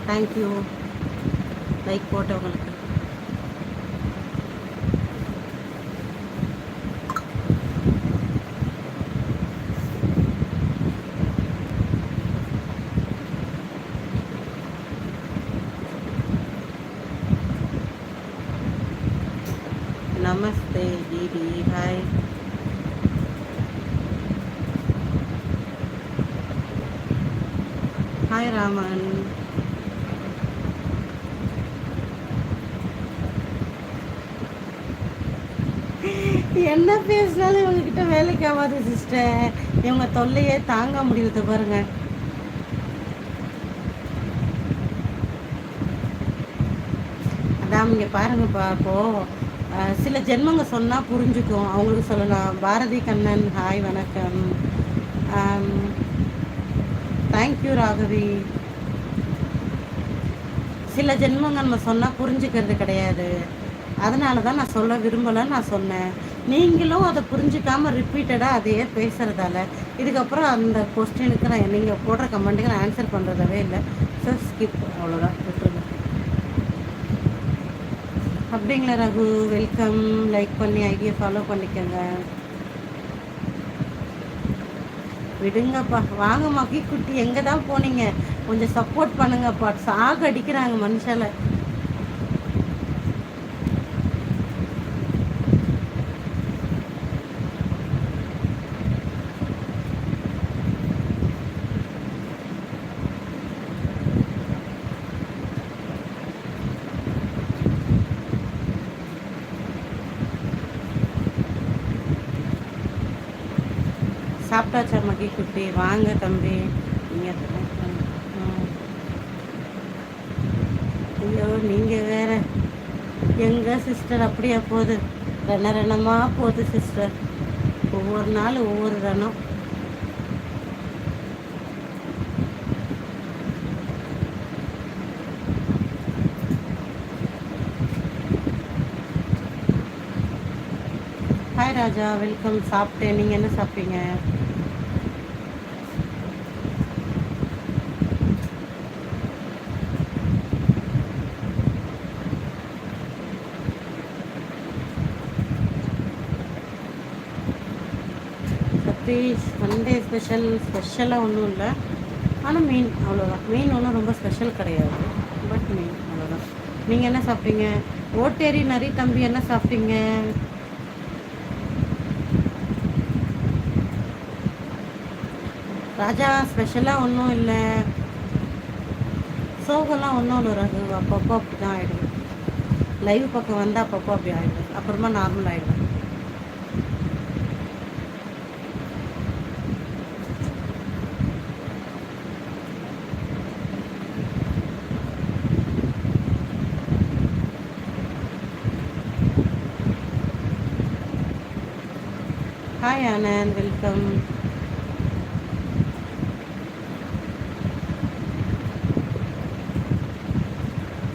Thank you like போட்டவங்களுக்கு. நமஸ்தே தீதி, ஹாய். ஹாய் ராமன். என்ன பேசினாலும் இவங்ககிட்ட வேலைக்கு ஆகாது சிஸ்டர். இவங்க தொல்லையே தாங்க முடியுது பாருங்க. அதான் இங்கே பாருங்கப்பா. இப்போது சில ஜென்மங்க சொன்னால் புரிஞ்சுக்கும், அவங்களுக்கு சொல்லலாம். பாரதி கண்ணன் ஹாய் வணக்கம். தேங்க்யூ ராகவி. சில ஜென்மங்க நம்ம சொன்னால் புரிஞ்சுக்கிறது கிடையாது, அதனால தான் நான் சொல்ல விரும்பலைன்னு நான் சொன்னேன். நீங்களும் அதை புரிஞ்சிக்காமல் ரிப்பீட்டடாக அதையே பேசுகிறதால இதுக்கப்புறம் அந்த கொஸ்டினுக்கு நான் நீங்கள் போடுற கமெண்ட்டுக்கு நான் ஆன்சர் பண்ணுறதவே இல்லை. ஸோ ஸ்கிப், அவ்வளோதான், விட்டுருங்க. அப்படிங்களா ரகு, வெல்கம். லைக் பண்ணி ஐடியை ஃபாலோ பண்ணிக்கோங்க. விடுங்கப்பா. வாங்க மக்கி குட்டி, எங்கே தான் போனீங்க? கொஞ்சம் சப்போர்ட் பண்ணுங்கப்பா. சாக அடிக்கிறாங்க மனுஷால. சாப்பிட்டாச்சா மக்கி குட்டி? வாங்க தம்பி. நீங்கள் ஐயோ, நீங்கள் வேற. எங்க சிஸ்டர் அப்படியா போகுது? ரணமாக போகுது சிஸ்டர். ஒவ்வொரு நாள் ஒவ்வொரு ரணம். ஹாய் ராஜா, வெல்கம். சாப்பிட்டேன். நீங்கள் என்ன சாப்பிட்டீங்க? சண்டே ஸ்பெஷலாக ஒன்றும் இல்லை, ஆனால் மீன், அவ்வளோதான். மீன் ஒன்றும் ரொம்ப ஸ்பெஷல் கிடையாது, பட் மீன் அவ்வளோதான். நீங்கள் என்ன சாப்பிட்டீங்க? ஓட்டேரி நரி தம்பி என்ன சாப்பிட்டீங்க? ராஜா ஸ்பெஷலாக ஒன்றும் இல்லை, சோகம்லாம் ஒன்றும் இல்லை ரகு. அப்பப்போ அப்படி தான் ஆகிடுது. லைவ் பக்கம் வந்தால் அப்பப்போ அப்படி ஆகிடுது, அப்புறமா நார்மல் ஆகிடும். Hi Anand, welcome.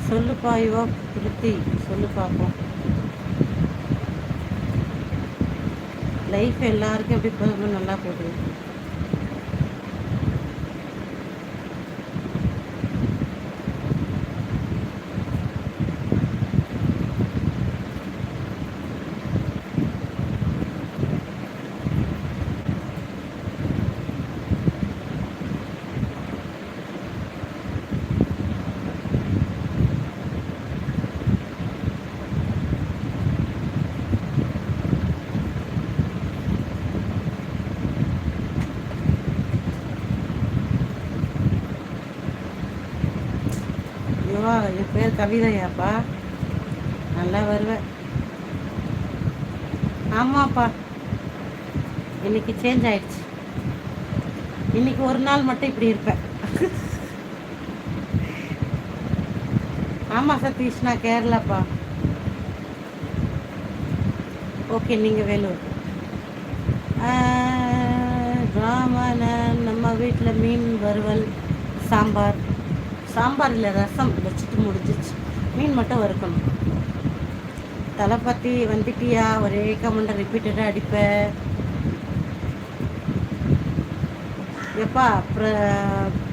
சொல்லுப்பா யுவா பிரித்தி, சொல்லு பார்ப்போம். லைஃப் எல்லாருக்கும் எப்படி போகுது? நல்லா போகுது. என் பேர் கவிதையாப்பா? நல்லா வருவேன். ஆமாப்பா, இன்னைக்கு சேஞ்ச் ஆயிடுச்சு. இன்னைக்கு ஒரு நாள் மட்டும் இப்படி இருப்பேன். ஆமாம் சதீஷ், நான் கேரளாப்பா. ஓகே, நீங்கள் வேலூர். ராமனன், நம்ம வீட்டில் மீன் வறுவல், சாம்பார். சாம்பார் இல்லை, ரசம் வச்சுட்டு முடிஞ்சிச்சு. மீன் மட்டும் வறுக்கணும். தளபதி வந்துட்டியா? ஒரே கமெண்ட்டை ரிப்பீட்டடாக அடிப்பேன். எப்பா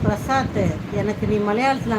பிரசாத், எனக்கு நீ மலையாளத்தில்